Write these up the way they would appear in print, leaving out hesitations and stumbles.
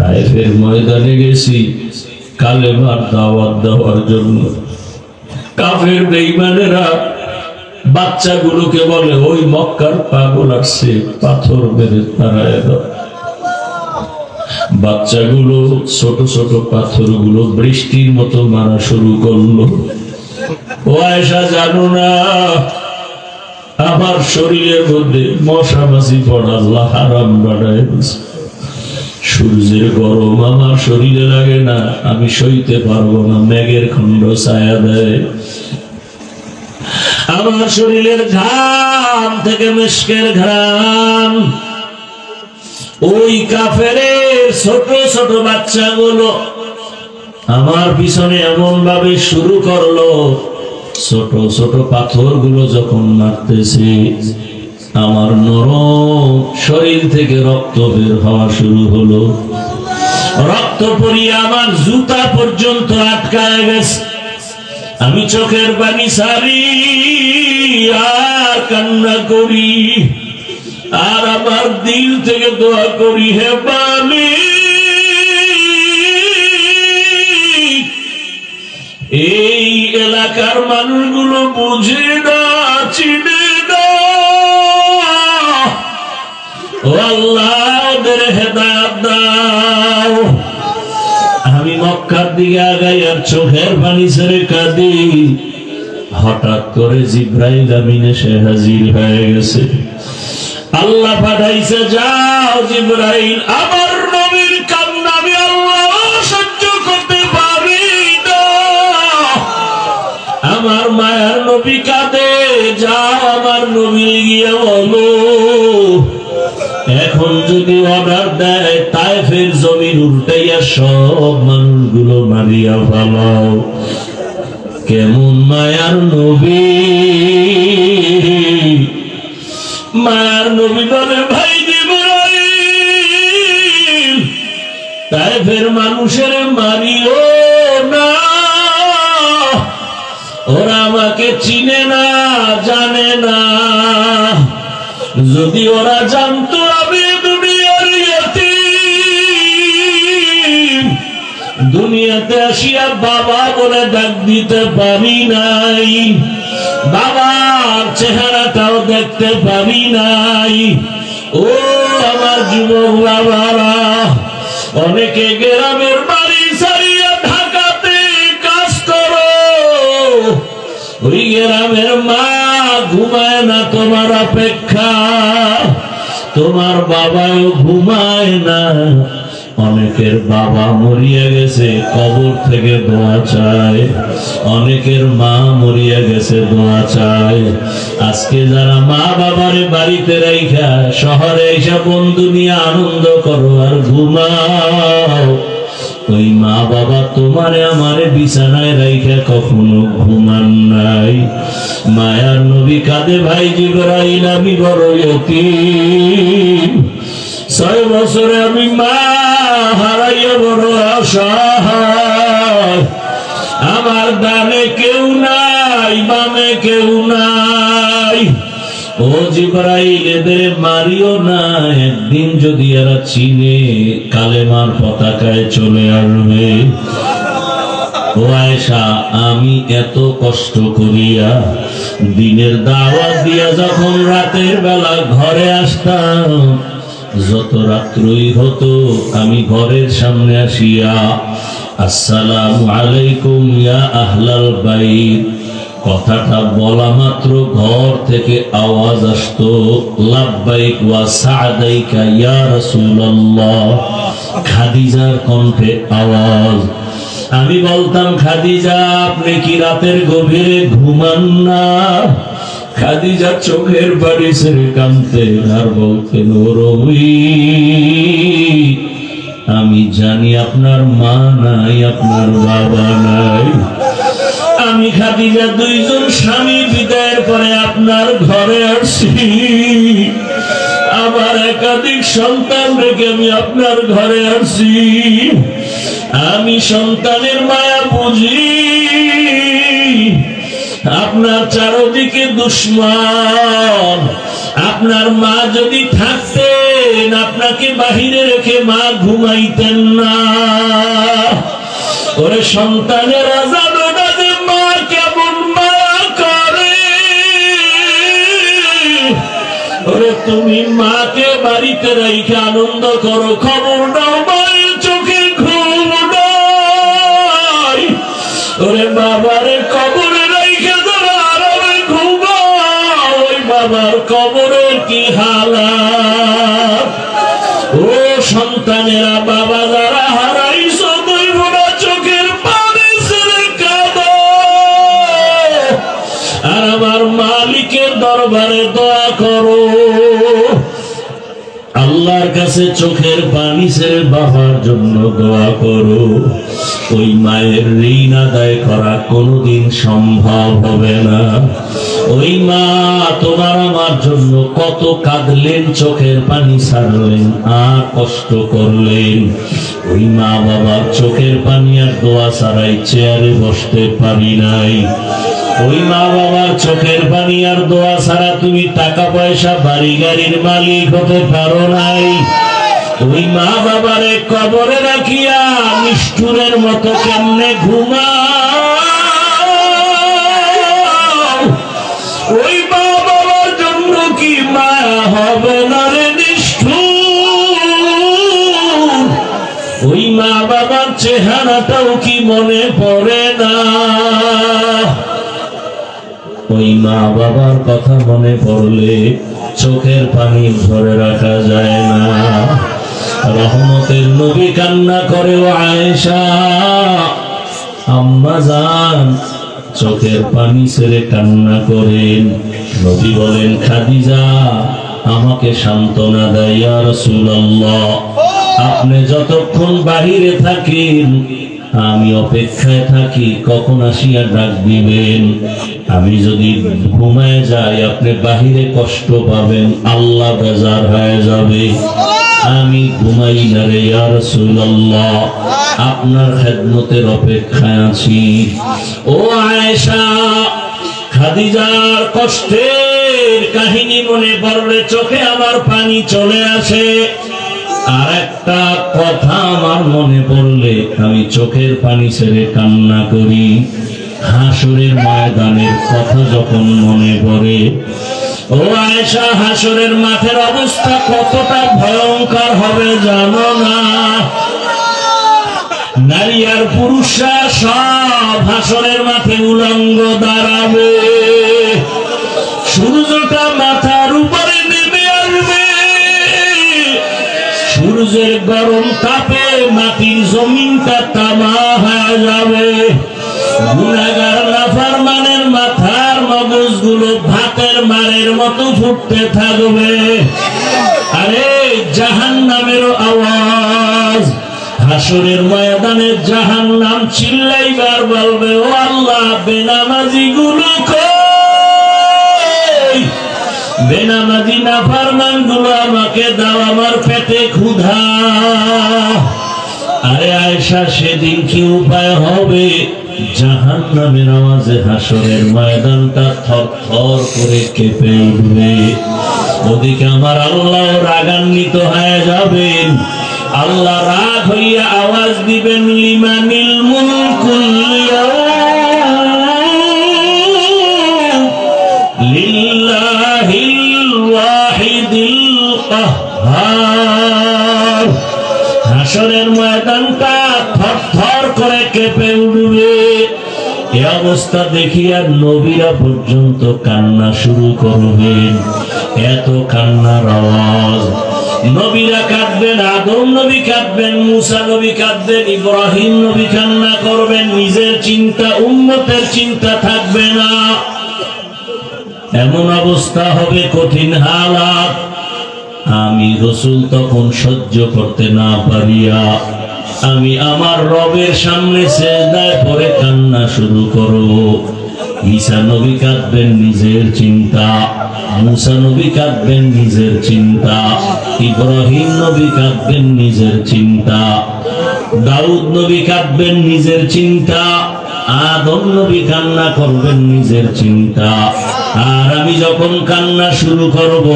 তায়েফের ময়দানে গেছি কালেমার দাওয়াত দেওয়ার জন্য। কাফের বেঈমানেরা বাচ্চাগুলোকে বলে ওই মক্কার পাগল আসছে, পাথর মেরে তাড়ায় দাও। বাচ্চাগুলো ছোট ছোট পাথরগুলো বৃষ্টির মতো মারা শুরু করলো। ও আয়েশা, জানো না আমার শরীরের মধ্যে মশা মাছি পড়া আল্লাহ হারাম বানায় দিয়েছে। সূর্যের গরম আমার শরীরে লাগে না, আমি সইতে পারবো না। মেঘের খণ্ড ছায়া দেয়, আমার শরীরের ঘাম থেকে মিশকের ঘ্রাণ। ওই কাফেরের ছোট ছোট বাচ্চাগুলো আমার পিছনে এমন ভাবে শুরু করলো, ছোট ছোট পাথরগুলো যখন মারতেছে আমার নরম শরীর থেকে রক্ত বের হওয়া শুরু হলো। রক্ত পড়িয়ে আমার জুতা পর্যন্ত আটকায় গেছে। আমি চোখের পানি ছাড়ি আর কান্না করি, আর আমার দিল থেকে দোয়া করি, হে মালিক, এই এলাকার মানুষগুলো বুঝে না, চিনে না, ও আল্লাহ ওদের হেদায়েত দাও। আমি মক্কার দিকে আগাই আর চোখের পানি ছেড়ে কাঁদি। হঠাৎ করে জিব্রাইল আমিন এসে হাজির হয়ে গেছে। আল্লাহ পাঠাইছে, যাও জিব্রাইল, আমার নবীর কান্না আমি আল্লাহ সহ্য করতে পারি না, আমার মায়ার নবী কাঁদে, যাও আমার নবী গিয়ে বলো এখন যদি অর্ডার দেয় তায়েফের জমিন উল্টাইয়া সব মানুষগুলো মারিয়া ফেলাও। কেমন মায়ার নবী! মায়ার নবী বলে, ভাই জিবরাইল, তায়েফের মানুষের মারিও না, ওরা আমাকে চিনে না, জানে না। যদি ওরা জানতো আমি দুনিয়ার ইয়তীম, দুনিয়াতে আসিয়া বাবা বলে ডাক দিতে পারি নাই, বাবার চেহারাটাও দেখতে পারি নাই। ও আমার যুবক বাবারা, অনেকে গ্রামের বাড়ি ছাড়িয়া ঢাকাতে কাজ করো, ওই গ্রামের মা ঘুমায় না তোমার অপেক্ষা, তোমার বাবাও ঘুমায় না। অনেকের বাবা মরিয়া গেছে, কবর থেকে দোয়া চায়, অনেকের মা মরিয়া গেছে, দোয়া চায়। আজকে যারা মা বাবারে বাড়িতে রাইখা শহরে এসে বন্ধু নিয়ে আনন্দ করো আর ঘুমাও, ওই মা বাবা তোমারে আমারে বিছানায় রাইখা কখনো ঘুমান নাই। মায়ার নবী কাঁদে, ভাই জিবরাইল, আমি বড় ইয়তীম, 6 বছরে আমি মা হারাইয়া বড় অসহায়, আমার ডানে কেউ নাই, বামে কেউ নাই। ও জিবরাইল, এদের মারিও না, একদিন যদি এরা চিনে কালেমার পতাকায় চলে আসবে। ও আয়েশা, আমি এত কষ্ট করিয়া দিনের দাওয়াত দিয়া যখন রাতের বেলা ঘরে আসতাম, যত রাত্রই হতো আমি ঘরের সামনে আসিয়া আসসালামু আলাইকুম ইয়া আহলাল বাইত কথাটা বলা মাত্র ঘর থেকে আওয়াজ আসতো, লাব্বাইক ওয়া সা'দাইকা ইয়া রাসূলুল্লাহ। খাদিজার কণ্ঠে আওয়াজ। আমি বলতাম, খাদিজা আপনি কি রাতের গভীরে ঘুমান না? খাদিজা চোখের পানি ছেড়ে কাঁদতেন আর বলতেন, ও রবি, আমি জানি আপনার মা নাই, আপনার বাবা নাই। আমি খাদিজা দুইজন স্বামী বিদায়ের পরে আপনার ঘরে আসছি, আমার একাধিক সন্তান রেখে আমি আপনার ঘরে আসছি। আমি সন্তানের মায়া বুঝি, আপনার চারদিকে দুশ্মন। আপনার মা যদি থাকতেন ছিলেন আপনাকে বাহিরে রেখে মা ঘুমাইতেন না। ওরে সন্তানেরা জানো না যে মা কেমন মায়া করে। ওরে তুমি মাকে বাড়িতে রেখে আনন্দ করো, খবর নাও মায়ের চোখে ঘুম নাই। ওরে বাবারে কবরে রেখে যারা আরামে ঘুমাও, ওই বাবার কবরে কি হালাত। ও সন্তানেরা বাবা যারা হারাইছো দুই বোনা চোখের পানি ছেড়ে কাঁদো, আর আমার মালিকের দরবারে দোয়া করো। আল্লাহর কাছে চোখের পানি ছেড়ে বাবার জন্য দোয়া করো। ওই মায়ের ঋণ আদায় করা কোনোদিন সম্ভব হবে না। ওই মা তোমার আমার জন্য কত কাঁদলেন, চোখের পানি ছাড়লেন, আর কষ্ট করলেন। ওই মা বাবার চোখের পানি আর দোয়া ছাড়াই চেয়ারে বসতে পারি নাই। ওই মা বাবার চোখের পানি আর দোয়া ছাড়া তুমি টাকা পয়সা বাড়ি গাড়ির মালিক হতে পারো নাই। ওই মা বাবারে কবরে রাখিয়া নিষ্ঠুরের মতো কেমনে ঘুমাও। ওই মা বাবার জন্য কি মায়া হবে না রে নিষ্ঠুর। ওই মা বাবার চেহারাটাও কি মনে পড়ে না। ওই মা বাবার কথা মনে পড়লে চোখের পানি ধরে রাখা যায় না। রহমতের নবী কান্না করে, ও আয়েশা আম্মা জান চোখের পানি ছেড়ে কান্না করেন। নবী বলেন, খাদিজা আমাকে সান্ত্বনা দেয়, ইয়া রাসূলুল্লাহ আপনি যতক্ষণ বাহিরে থাকেন আমি অপেক্ষায় থাকি কখন আসিয়া ডাক দিবেন। আমি যদি ঘুমায় যাই আপনি বাহিরে কষ্ট পাবেন, আল্লাহ বেজার হয়ে যাবে। আমি ঘুমাই না রে ইয়া রাসূলুল্লাহ, আপনার খেদমতের অপেক্ষায় আছি। ও আয়েশা, খাদিজার কষ্টের কাহিনী মনে পড়লে চোখে আমার পানি চলে আসে। আর একটা কথা আমার মনে পড়লে আমি চোখের পানি ছেড়ে কান্না করি। হাসরের ময়দানের কথা যখন মনে পড়ে, ও আয়েশা হাসরের মাঠের অবস্থা কতটা ভয়ঙ্কর হবে জানো না। নারী আর পুরুষরা সব হাসরের মাঠে উলঙ্গ দাঁড়াবে। সূর্যটা মাথার উপরে নেমে আসবে, সূর্যের গরম তাপে মাটির জমিনটা তামা হয়ে যাবে। গুনাহগার নাফরমানের মাথার মগজগুলো ভাতের মারের মতো ফুটতে থাকবে। আরে জাহান্নামের আওয়াজ, হাসরের ময়দানে জাহান্নাম চিল্লাইবার বলবে, ও আল্লাহ বেনামাজি গুলো কই, বেনামাজি নাফরমান গুলো আমাকে দাও, আমার পেটে ক্ষুধা। আরে আয়েশা সেদিন কি উপায় হবে? জাহান্নামের আওয়াজে হাসরের ময়দানটা থরথর করে কেঁপে উঠবে। ওদিকে আমার আল্লাহ রাগান্বিত হয়ে যাবেন। আল্লাহ রাগ হইয়া আওয়াজ দিবেন, লিমানিল মুলকুল ইয়াউম লিল্লাহিল ওয়াহিদিল কাহ্হার। হাসরের ময়দানটা থরথর করে কেঁপে উঠবে। এই অবস্থা দেখিয়া নবীরা পর্যন্ত কান্না শুরু করবেন। এত কান্নার আওয়াজ। নবীরা কাঁদবেন, আদম নবী কাঁদবেন, মুসা নবী কাঁদবেন, ইব্রাহিম নবী কান্না করবেন। নিজের চিন্তা, উম্মতের চিন্তা থাকবে না। এমন অবস্থা হবে, কঠিন হালাত। আমি রাসূল তখন সহ্য করতে না পারিয়া আমি আমার রবের সামনে সিজদায় পড়ে কান্না শুরু করব। ঈসা নবী কাঁদবেন নিজের চিন্তা, মুসা নবী কাঁদবেন নিজের চিন্তা, ইব্রাহিম নবী কাঁদবেন নিজের চিন্তা, দাউদ নবী কাঁদবেন নিজের চিন্তা, আদম নবী কান্না করবেন নিজের চিন্তা। আর আমি যখন কান্না শুরু করব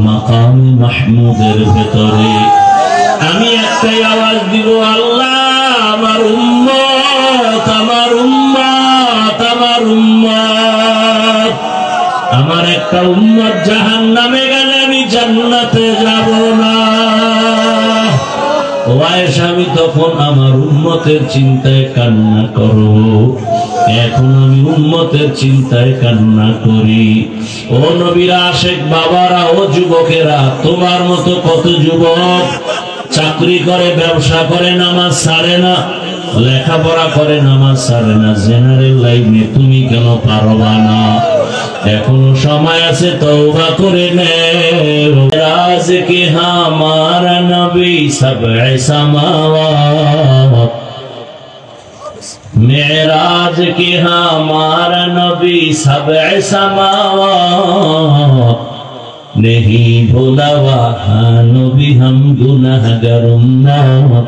মাকামে মাহমুদের ভেতরে আমি একটাই আওয়াজ দিব, আল্লাহ আমার উম্মত, আমার উম্মত, আমার উম্মত, আমার একটা উম্মত জাহান্নামে গেলে আমি জান্নাতে যাব না। ও আয়েশা, আমি তখন আমার উম্মতের চিন্তায় কান্না করো, এখন আমি উম্মতের চিন্তায় কান্না করি। ও নবীর আশেক বাবারা, ও যুবকেরা, তোমার মতো কত যুবক চাকরি করে, ব্যবসা করে, নামাজ ছাড়ে না, লেখাপড়া করে, নামাজ ছাড়ে না, জেনারেল লাইনে তুমি কেন পারবা না? এখনো সময় আছে, তওবা করে নেও। রাজ কি হামারা নবী সবএ সামাওয়াত, मेराज की हमारा नबी सबए समावात, नहीं भूला वहाँ नबी हम गुनाहगार उम्मत,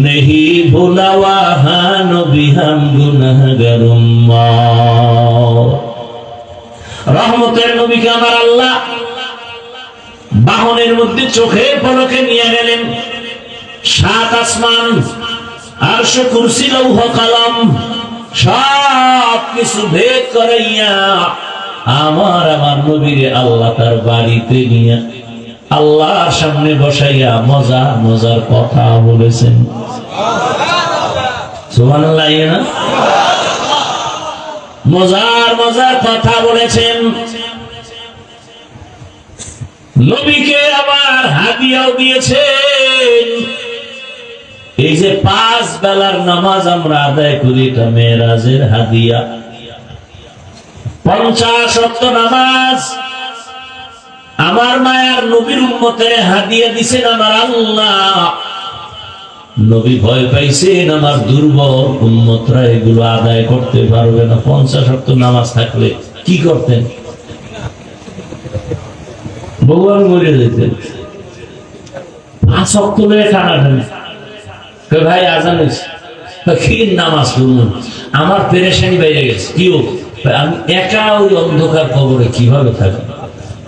नहीं भूला वहाँ नबी हम गुनाहगार उम्मत। रहमतेर नबी के আমার আল্লাহ বাহনের মধ্যে চোখের পলকে নিয়ে গেলেন। সাত আসমান, আরশ, কুরসি, লৌহ, কলম সব কিছু ভেদ করাইয়া আমার নবীরে আল্লাহ তার বাড়িতে নিয়ে আল্লাহর সামনে বসাইয়া মজার মজার কথা বলেছেন। সুবহানাল্লাহ, না? মজার মজার কথা বলেছেন। নবীকে আবার হাদিয়াও দিয়েছেন। এই যে 5 বেলার নামাজ আমরা আদায় করি, এটা মেরাজের হাদিয়া। 50 ওয়াক্ত নামাজ আমার মায়ার নবীর উম্মতের হাদিয়া দিছেন আমার আল্লাহ। নবী ভয় পাইছেন আমার দুর্বল উম্মতরা এগুলো আদায় করতে পারবে না। 50 ওয়াক্ত নামাজ থাকলে কি করতেন? ভগবান মরে যেতেন। 5 ওয়াক্ত লয়ে টানাটানি, ভাই আজান কি নামাজ পড়ুন, আমার পেরেশানি বাইরে গেছে, কি আমি একা ওই অন্ধকার কবরে কিভাবে থাকি?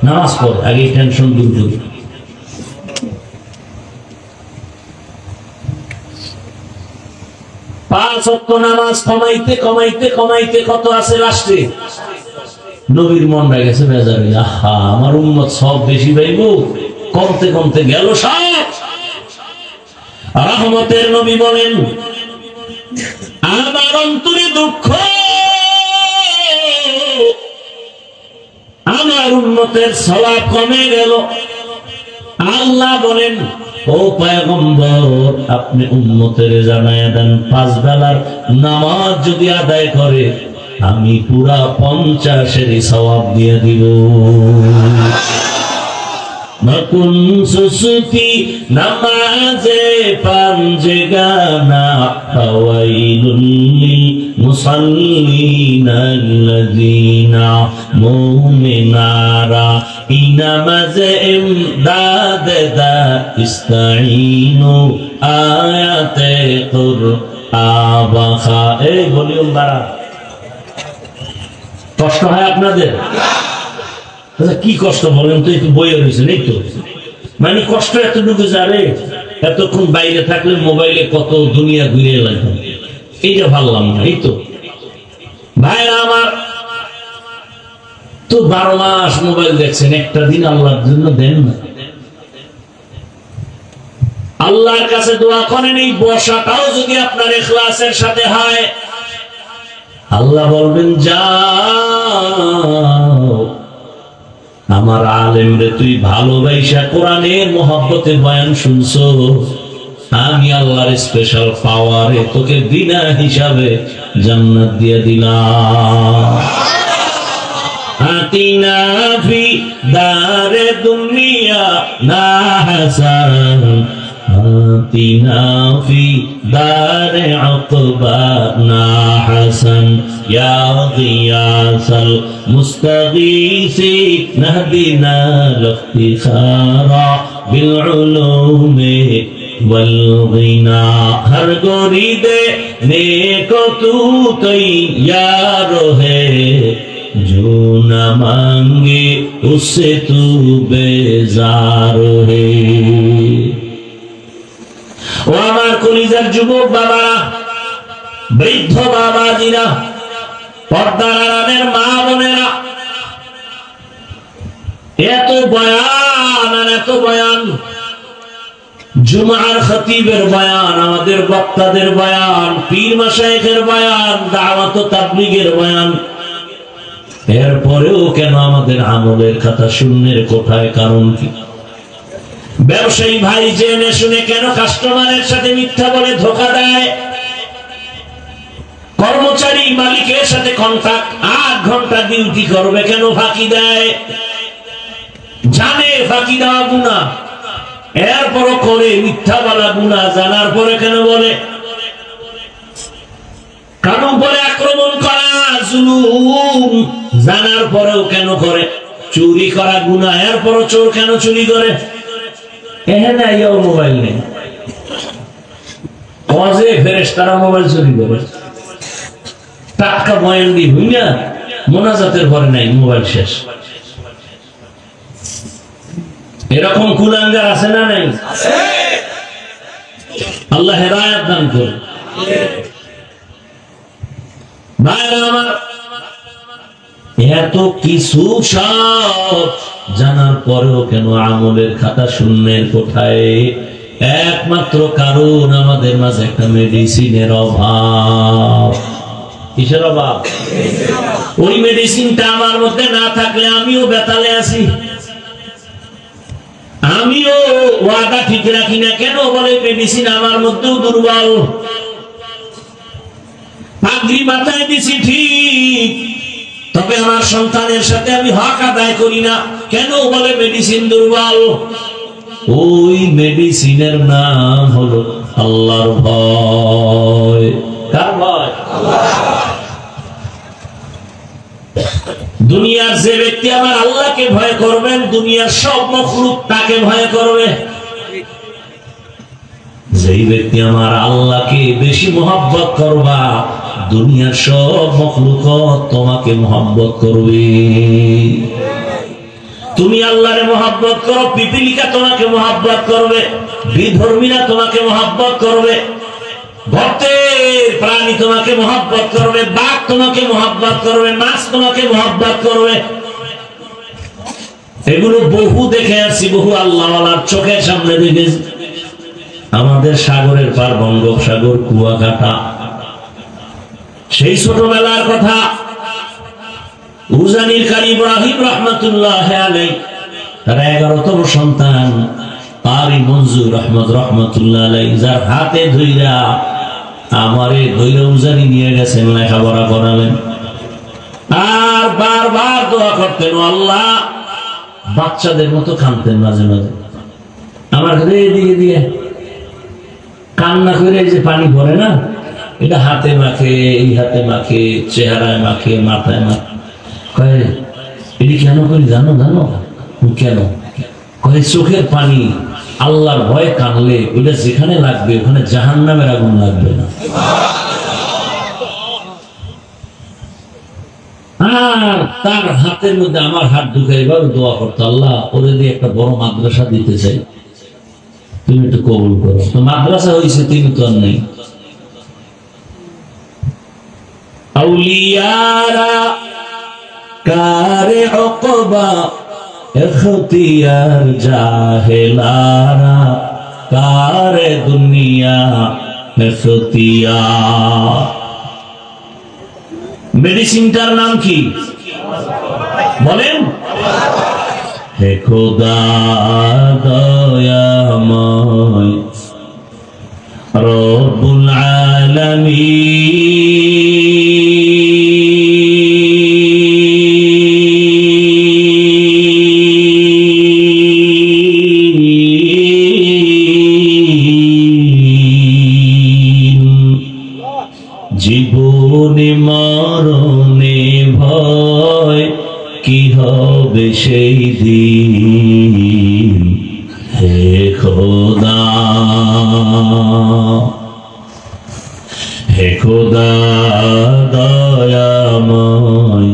নামাজ পড়ে আগে টেনশন দূর করি। পাঁচ ওয়াক্ত নামাজ কমাইতে কমাইতে কমাইতে কত আছে লাস্টে? নবীর মনটা গেছে বেজারে, আহা আমার উম্মত সব বেশি পাইব, কমতে কমতে গেল সব। রহমতের নবী বলেন, আমার অন্তরে দুঃখ, আমার উম্মতের সওয়াব কমে গেল। আল্লাহ বলেন, ও পয়গম্বর আপনি উম্মতের জানায়া দেন 5 বেলার নামাজ যদি আদায় করে আমি পুরা 50-এর সওয়াব দিয়ে দিব। নতুন সুসুতি নামাজে পাঞ্জেগানা ফাওয়াইলুল লিল মুসাল্লিনা আল্লাযিনা মুমিনারা ইনামাজে ইমদাদ দা ইস্তাইনু আয়াতে কুরআবা। এই ভলিউম বাড়া, কষ্ট হয় আপনাদের? কি কষ্ট বলেন তো? একটু বইয়ে রয়েছেন, এই তো মানে কষ্ট এতটুকু যাবে। এতক্ষণ বাইরে থাকলে মোবাইলে কত দুনিয়া ঘুরে লাগবে, এইটা ভাবলাম না। এই তো ভাইরা আমার, তো 12 মাস মোবাইল দেখছেন, একটা দিন আল্লাহর জন্য দেন না। আল্লাহর কাছে দোয়া করেন, এই বর্ষাটাও যদি আপনার ইখলাসের সাথে হয় আল্লাহ বলবেন, যাও আমার আলেম রে তুই ভালোবাসা কোরআনের মহব্বতে বয়ান শুনছো, আমি আল্লাহর স্পেশাল পাওয়ারে তোকে বিনা হিসাবে জান্নাত দিয়ে দিলাম। আতিনা ফি দারে দুনিয়া না হাসান, আতিনা ফি দারে আকবা না হাসান, ইয়া গিয়াসাল মুস্তাগীসি নাহদিনা লিফতিখারা বিল উলুমি वल गिना। हर गोरी दे नेको तू तैयार है, जो न मांगे उससे तू बेजार है। ও আমার কলিজার যুবক বাবারা, বৃদ্ধ বাবাজিরা, পর্দার আড়ালের মা বোনেরা, এত বয়ান আর এত বয়ান, জুমার খতিবের বয়ান, আমাদের বক্তাদের বয়ান, পীর মাশায়েখের বয়ান, দাওয়াত ও তাবলীগের বয়ান, এরপরেও কেন আমাদের আমলের খাতা শূন্যের কোঠায়? কারণ কি? ব্যবসায়ী ভাই জেনে শুনে কেন কাস্টমারের সাথে মিথ্যা বলে ধোঁকা দেয়? কর্মচারী মালিকের সাথে কন্ট্রাক্ট 8 ঘন্টা ডিউটি করবে, কেন ফাঁকি দেয়? জানে ফাঁকি দেওয়া গুনাহ, এরপরও করে মিথ্যা বলা গুনাহ, জানার পরে কেন বলে? কারণ পরে আক্রমণ করা জুলুম, জানার পরেও কেন করে? চুরি করা গুনাহ, এরপরও চোর কেন চুরি করে? এখানে আইয়াও মোবাইল নেই, কজে ফেরেশতারা মোবাইল চুরি করে। টাটকা বয়ান দি হই না, মোনাজাতের পরে নাই, মোবাইল শেষ। এরকম কুলাঙ্গার আছে না নাই? আল্লাহ হেদায়েত দান করুন। ভাইরা আমার, এত কিছু সব জানার পরেও কেন আমলের খাতা শূন্যের কোঠায়? একমাত্র কারণ আমাদের মাঝে একটা মেডিসিনের অভাব। কিসের অভাব? ওই মেডিসিনটা আমার মধ্যে না থাকলে আমিও বেতালে আছি, আমিও ওয়াদা ঠিক রাখি না। কেন বলে? মেডিসিন আমার মধ্যেও দুর্বল। পাগড়ি মাথায় দিছি ঠিক, তবে আমার সন্তানের সাথে আমি হক আদায় করি না। কেন বলে? মেডিসিন দুর্বল। ওই মেডিসিনের নাম হলো আল্লাহর ভয়। কার ভয়? দুনিয়ার যে ব্যক্তি আমার আল্লাহকে ভয় করবেন, দুনিয়ার সব মখলুক তাকে ভয় করবে। যেই ব্যক্তি আমার আল্লাহকে বেশি মহব্বত করবা, দুনিয়ার সব মখলুক তোমাকে মহব্বত করবে। তুমি আল্লাহরে মহব্বত করো, পিপিলিকা তোমাকে মহব্বত করবে, বিধর্মীরা তোমাকে মহব্বত করবে, ভক্তের প্রাণী তোমাকে মহব্বত করবে, বাঘ তোমাকে মহব্বত করবে, মাছ তোমাকে মহব্বত করবে। এগুলো বহু দেখে আসছি, বহু আল্লাহওয়ালার চোখের সামনে দেখেছি। আমাদের সাগরের পার, বঙ্গোপসাগর, কুয়াকাটা, সেই ছোটবেলার কথা। উজানির কারি ইব্রাহিম রহমাতুল্লাহ আলাইহি, তার 11তম সন্তান কারি মনজুর আহমদ রহমাতুল্লাহ আলাইহি, যার হাতে ধইরা আমারে ধইরা উজানি নিয়ে গেছেন, লেখাপড়া করালেন, আর বারবার দোয়া করতেন। আল্লাহ, বাচ্চাদের মতো কাঁদতেন মাঝে মাঝে। আমার কাছে এদিকে দিয়ে কান্না করে যে পানি পড়ে না, এটা হাতে মাখে, এই হাতে মাখে, চেহারায় মাখে, মাথায় মাখে। কয়ে এটি কেন করি জানো? জানো কেন? কয়ে চোখের পানি আল্লাহর ভয়ে কানলে ওইটা যেখানে লাগবে ওখানে জাহান্নামের আগুন লাগবে না। আর তার হাতের মধ্যে আমার হাত ঢুকে এবার দোয়া করতো, আল্লাহ ওদের দিয়ে একটা বড় মাদ্রাসা দিতে চাই, তুমি একটু কবুল করো। তো মাদ্রাসা হয়েছে, তিনি তো আর নেই। আউলিয়ারা কারে উকবা ইখতিয়ার, জাহেলারা কারে দুনিয়া ইখতিয়ার। মেডিসিনটার নাম কি বলেন? হে খোদা দয়াময় রব্বুল আলামিন, জীবনে মরণে ভয় কি হবে সেই দিন, হে খোদা, হে খোদা দয়াময়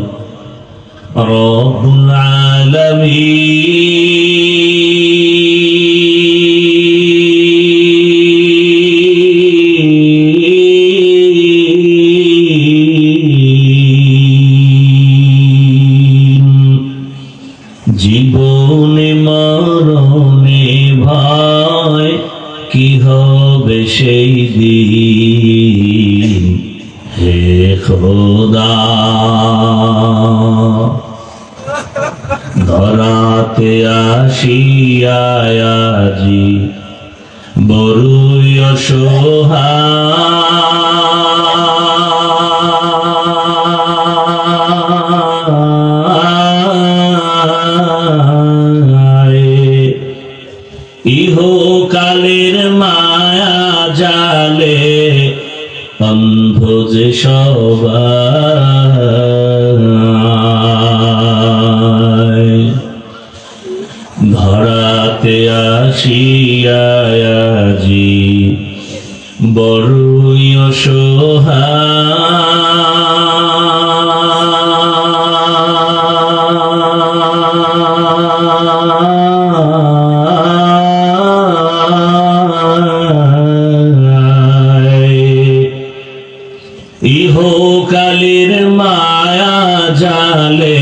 রব্বুল আলামিন। জীবনে মরণে ভয় কি হবে সেই দিন, হে খোদা ধরাতে আসিয়া আজি বড়ই অসহায়, ইহকালের মায়া জালে অন্ধ যে সবাই, ধরাতে আসিয়া আজি বড়ই অসহায়, ইহকালের মায়া জালে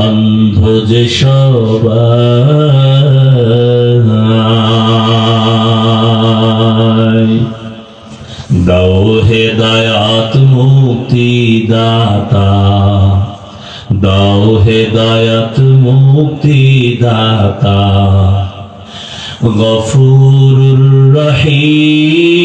অন্ধ যে সবাই। দাও হেদায়াত মুক্তি দাতা, দাও হেদায়াত মুক্তি দাতা, গফুরুর রহিম।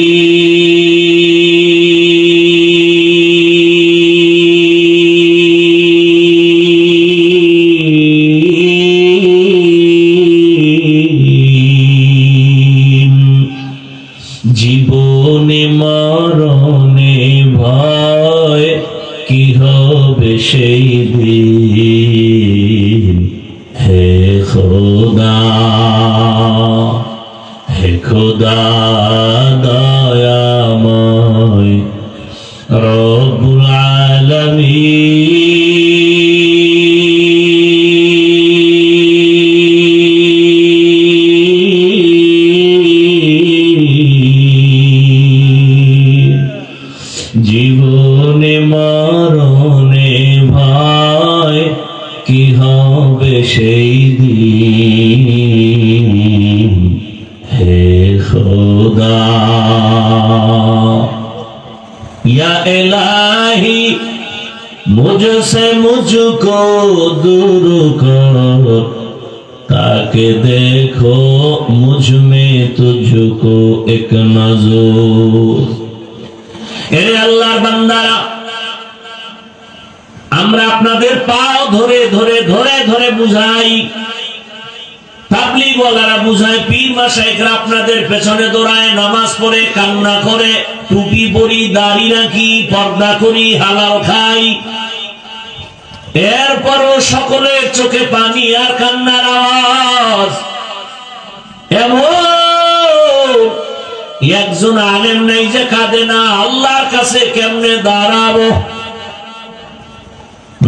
জীবনে মরণে ভয় কি হবে সেই দিন, হে খোদা, হে খোদা দয়াময় রব্বুল আলামিন। জীবনে মরণে ভয় কি হবে সেই দিন, হে খোদা। या इलाही मुझसे मुझको दूर कर, ताकि देखो मुझ में तुझको एक नजर। এরে আল্লাহর বান্দারা, আমরা আপনাদের পাও ধরে ধরে ধরে ধরে বুঝাই, তাবলীগ ওয়ালারা বুঝায়, পীর মাশায়েখরা আপনাদের পেছনে দৌড়ায়, নামাজ পড়ে, কান্না করে, টুপি পরি, দাড়ি রাখি, পর্দা করি, হালাল খাই, এরপরও সকলের চোখে পানি আর কান্নার আওয়াজ। এমন একজন আলেম নাই যে কাঁদে না। আল্লাহর কাছে কেমনে দাঁড়াবো?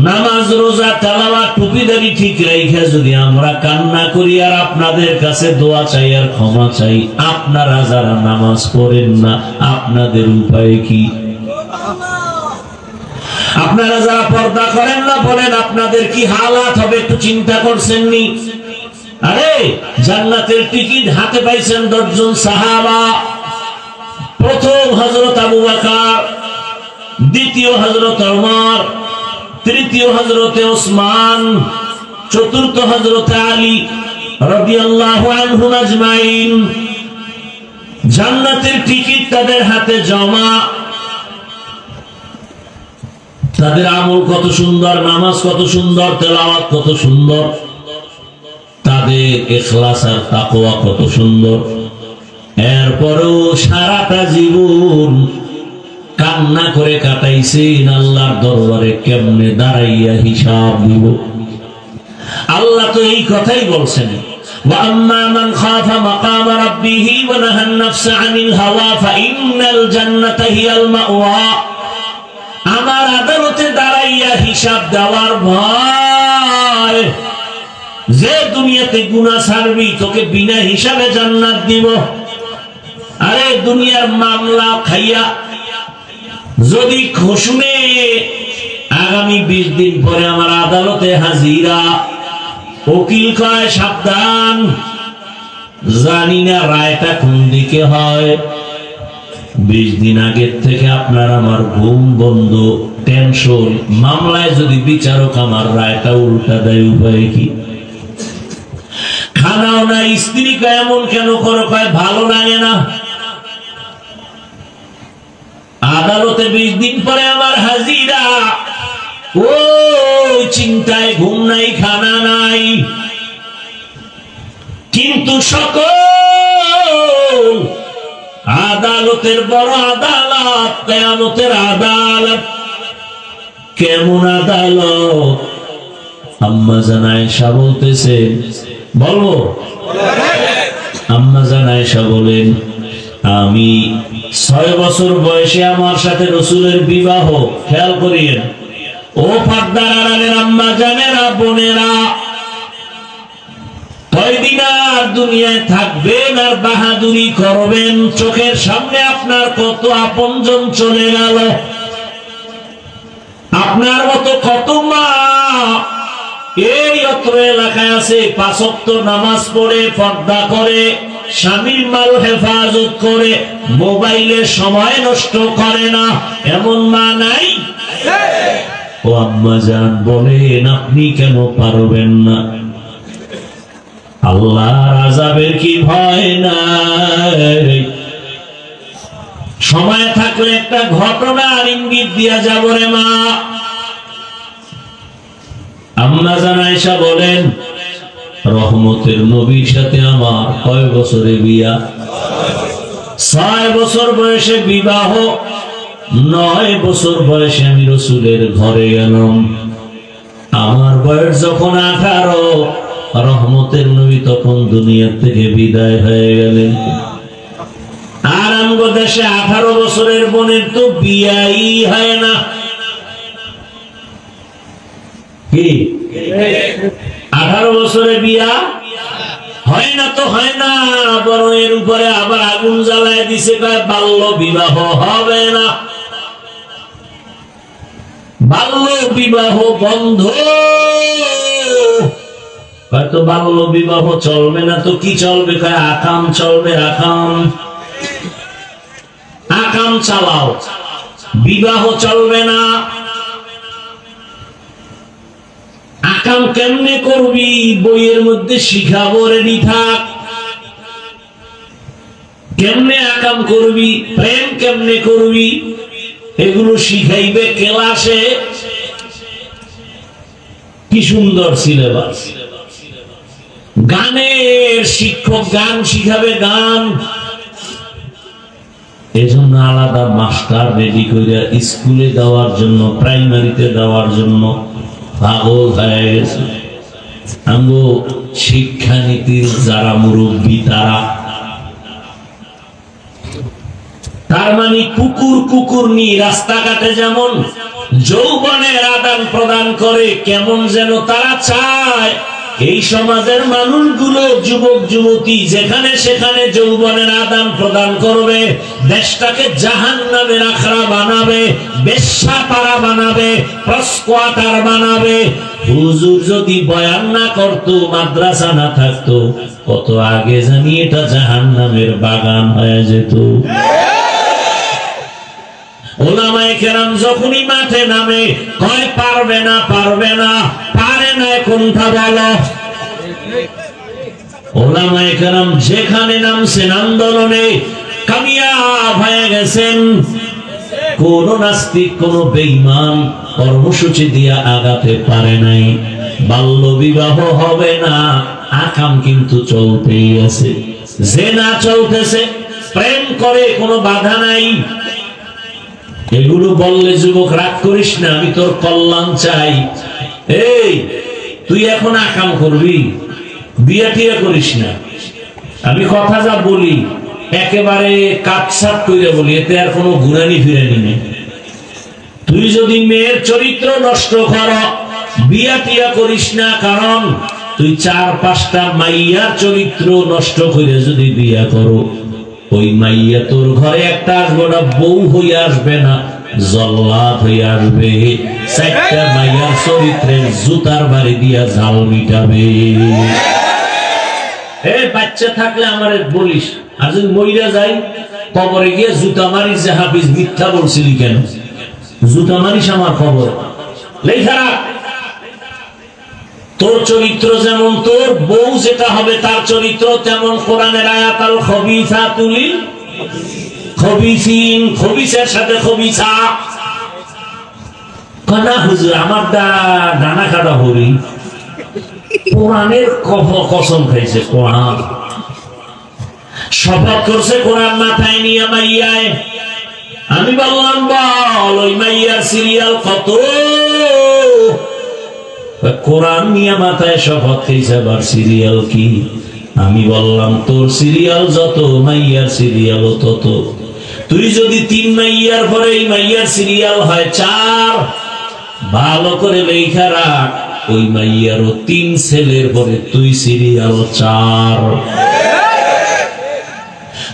নামাজ রোজা তেলাওয়াত টুপিদারি ঠিক রাইখা যদি আমরা কান্না করি আর আপনাদের কাছে দোয়া চাই আর ক্ষমা চাই, আপনারা যারা নামাজ পড়েন না আপনাদের উপায় কি? আপনারা যারা পর্দা করেন না বলেন আপনাদের কি হালাত হবে একটু চিন্তা করছেন নি? আরে জান্নাতের টিকিট হাতে পাইছেন 10 জন সাহাবা। প্রথম হযরত আবু বকর, দ্বিতীয় হযরত ওমর, তৃতীয় হযরতে ওসমান, চতুর্থ হযরতে আলী রাদিয়াল্লাহু আনহুম আজমাইন। জান্নাতের টিকিট তাদের হাতে জমা। তাদের আমল কত সুন্দর, নামাজ কত সুন্দর, তেলাওয়াত কত সুন্দর, তাদের ইখলাস আর তাকওয়া কত সুন্দর। এরপরও সারাটা জীবন কান্না করে কাটাইছেন। আল্লাহর দরবারে কেমনে দাঁড়াইয়া হিসাব দিব? আল্লাহ তো এই কথাই বলছেন, وَأَمَّا مَنْ خَافَ مَقَامَ رَبِّهِ وَنَهَى النَّفْسَ عَنِ الْهَوَى فَإِنَّ الْجَنَّةَ هِيَ الْمَأْوَى। আমার আদালতে দাঁড়াইয়া হিসাব দেওয়ার ভয়, যে দুনিয়াতে গুনাহ ছাড়বি তোকে বিনা হিসাবে জান্নাত দিব। আরে দুনিয়ার মামলা খাইয়া যদি শুনে আগামী 20 দিন পরে আমার আদালতে হাজিরা, উকিল কয় সাবধান, জানি না রায়টা কোন দিকে হয়। 20 দিন আগের থেকে আপনার আমার ঘুম বন্ধ, টেনশন। মামলায় যদি বিচারক আমার রায়টা উল্টা দেয়, উপায় কি? খানাও না, স্ত্রী কয় এমন কেন করো, কয় ভালো লাগে না। আদালতে 20 দিন পরে আমার হাজিরা, ও চিন্তায় ঘুম নাই, খানা নাই। কিন্তু সকল আদালতের বড় আদালত কিয়ামতের আদালত। কেমন আদালত? আম্মা জান আয়েশা বলতেছেন, বলবো? আম্মা জান আয়েশা বলেন, আমি 6 বছর বয়সে আমার সাথে রাসূলের বিবাহ। খেয়াল করিয়েন ও পর্দার আড়ালের আম্মা জানেরা, বোনেরা, কয়দিন আর দুনিয়ায় থাকবেন আর বাহাদুরি করবেন? চোখের সামনে আপনার কত আপনজন চলে গেল। আপনার মতো কত মা এই অত্র এলাকায় আছে, 5 ওয়াক্ত নামাজ পড়ে, পর্দা করে, স্বামীর মাল হেফাজত করে, মোবাইলে সময় নষ্ট করে না, এমন মা নাই? ও আম্মা জান বলেন, আপনি কেন পারবেন না? আল্লাহর আযাবের কি ভয় নাই? সময় থাকলে একটা ঘটনার ইঙ্গিত দিয়া যাব রে মা। আম্মা জান আয়েশা বলেন, রহমতের নবীর সাথে আমার কয় বছরে বিয়া? 6 বছর বয়সে বিবাহ। 9 বছর বয়সে আমি রাসূলের ঘরে গেলাম। আমার বয়স যখন 18, রহমতের নবী তখন দুনিয়া থেকে বিদায় হয়ে গেলেন। আর আমগো দেশে 18 বছরের বোনের তো বিয়াই হয় না। কি 18 বছরে বিয়া হয় না? তো হয় না, বরং এর উপরে আবার আগুন জ্বালায় দিছে, বাল্য বিবাহ হবে না, বাল্য বিবাহ বন্ধ। হয়তো বাল্য বিবাহ চলবে না, তো কি চলবে? আকাম চলবে। আকাম আকাম চালাও, বিবাহ চলবে না। আকাম কেমনে করবি? বইয়ের মধ্যে শিখাবো, রেডি থাক। কেমনে আকাম করবি, প্রেম কেমনে করবি, এগুলো শিখাইবে ক্লাসে। কি সুন্দর সিলেবাস। গানের শিক্ষক গান শিখাবে, গান। এজন্য আলাদা মাস্টার রেডি করে স্কুলে দেওয়ার জন্য, প্রাইমারিতে দেওয়ার জন্য পাগল হয়ে গেছে। আমগো শিক্ষানীতির যারা মুরব্বী, তার মানে কুকুর কুকুরনি রাস্তাঘাটে যেমন যৌবনের আদান প্রদান করে, কেমন যেন তারা চায় এই সমাজের মানুষগুলো, যুবক যুবতী যেখানে সেখানে যৌবনের আদান প্রদান করবে, দেশটাকে জাহান্নামের আখড়া বানাবে, বেশ্যাপাড়া বানাবে, প্রস্কোয়াটার বানাবে। হুজুর যদি বয়ান না করতো, মাদ্রাসা না থাকতো, কত আগে জানি এটা জাহান্নামের বাগান হয়ে যেত। ওলামায়ে কেরাম যখনই মাঠে নামে, কয় পারবে না, পারবে না, পারে না কোনটা বলো। ওলামায়ে কেরাম যেখানে নামছেন আন্দোলনে, কামিয়াব হয়ে গেছেন। কোন নাস্তিক, কোন বেঈমান কর্মসূচি দিয়া আগাতে পারে নাই। বাল্য বিবাহ হবে না, আকাম কিন্তু চলতেই আছে। জিনা চলতেছে, প্রেম করে, কোনো বাধা নাই। এগুলো বললে যুবক রাগ করিস না, আমি তোর কল্যাণ চাই। এই তুই এখন আকাম করবি, বিয়া টিয়া করিস না। আমি কথা যা বলি একেবারে কাটছাট করে বলি, এতে আর কোনো ঘুরানি ফিরানি নেই। তুই যদি মেয়ের চরিত্র নষ্ট কর, বিয়া টিয়া করিস না, কারণ তুই 4-5টা মাইয়ার চরিত্র নষ্ট করে যদি বিয়া করো, ওই মাইয়া তোর ঘরে একটা আসবে না, বউ হইয়া আসবে না, জল্লাদ হইয়া আসবে। 4টা মাইয়ার চরিত্রের জুতার বাড়ি দিয়া ঝাল মিটাবে। এই বাচ্চা থাকলে আমারে বলিস, আর যদি মইরা যাই কবরে গিয়ে জুতা মারিস যে হাফিজ মিথ্যা বলছিলি কেন, জুতা মারিস আমার খবর লেখা। তোর চরিত্র যেমন, তোর বউ যেটা হবে তার চরিত্র তেমন। কোরআনের আয়াত, আল খবিসাতু লিল খবিসিন, খবিসের সাথে খবিসা। কানা হুজুর আমার ডানা কাটা হরি, কোরআনের কসম খাইছে। কোরআন শপথ করছে, কোরআন মাথায় নিয়ে মাইয়ায়। আমি বললাম বল ওই মাইয়ার সিরিয়াল কত? কোরআন নিয়ে মাথায় শপথ খেয়েছে, আবার সিরিয়াল কি? আমি বললাম তোর সিরিয়াল যত, মাইয়ার সিরিয়াল তত। তুই যদি 3 মাইয়ার পরে এই মাইয়ার সিরিয়াল হয় 4, ভালো করে লেখা রাখ, ওই মাইয়ারও 3 ছেলের পরে তুই সিরিয়াল 4।